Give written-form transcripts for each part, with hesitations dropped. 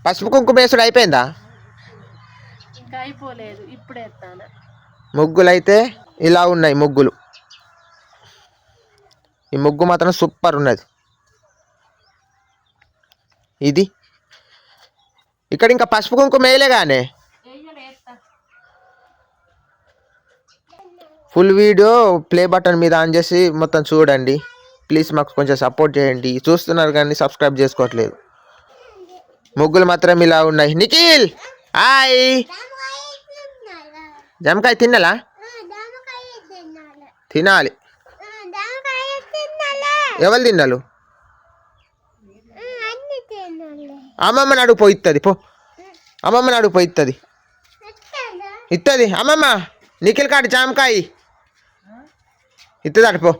పసుపు కుంకుమ వేసుడు అయిపోయిందా? ఇంకా అయిపోలేదు, ఇప్పుడే ఎత్తాను. ముగ్గులు అయితే ఇలా ఉన్నాయి ముగ్గులు. ఈ ముగ్గు మాత్రం సూపర్ ఉన్నది. ఇది ఇక్కడ ఇంకా పసుపు కుంకుమ వేయలేగానే. ఫుల్ వీడియో ప్లే బటన్ మీద ఆన్ చేసి మొత్తం చూడండి ప్లీజ్. మాకు కొంచెం సపోర్ట్ చేయండి. చూస్తున్నారు కానీ సబ్స్క్రైబ్ చేసుకోవట్లేదు. ముగ్గులు మాత్రం ఇలా ఉన్నాయి. నిఖిల్ హాయ్. జామకాయ తిన్నాలా? తినాలి. ఎవరు తిన్నాలు? అమ్మమ్మని అడుగు పోయిస్తుంది. పో అమ్మమ్మని అడుగు పోయిస్తుంది. ఇస్తుంది అమ్మమ్మ. నిఖిల్ కాడు జామకాయ ఇస్తుంది. అడిపో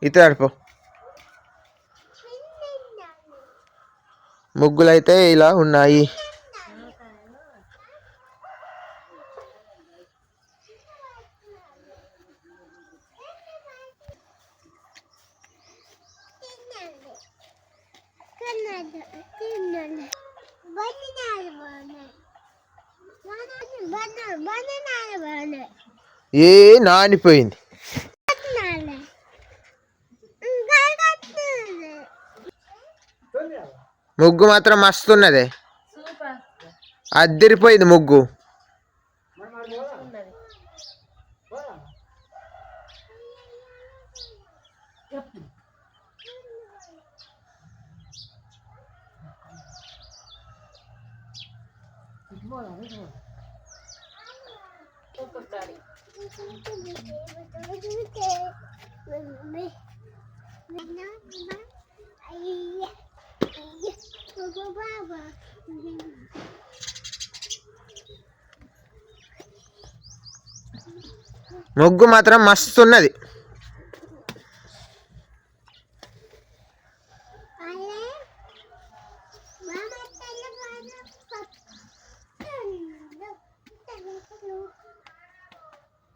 ఇస్తుంది. అడిపో. ముగ్గులు అయితే ఇలా ఉన్నాయి. ఏ నానిపోయింది. ముగ్గు మాత్రం మస్తున్నదే. అద్దరిపోయింది ముగ్గు. ముగ్గు మాత్రం మస్తున్నది.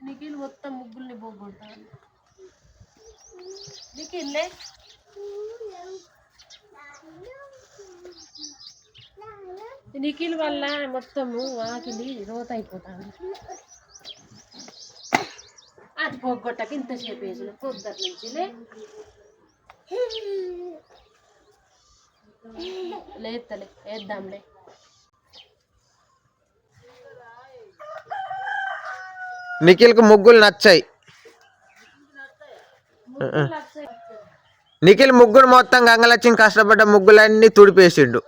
నిఖిల్ మొత్తం ముగ్గుల్ని పోగొట్టాలి. నిఖిల్ వల్ల మొత్తము ఆకిలి రోత అయిపోతాను. అది పోగొట్టక ఇంతసేపు వేసిన పొద్దుటి నుంచి లేతలే వేద్దాంలే. నిఖిల్కి ముగ్గులు నచ్చాయి. నిఖిల్ ముగ్గులు మొత్తం గంగలక్ష్మి కష్టపడ్డ ముగ్గులన్నీ తుడిపేసిండు.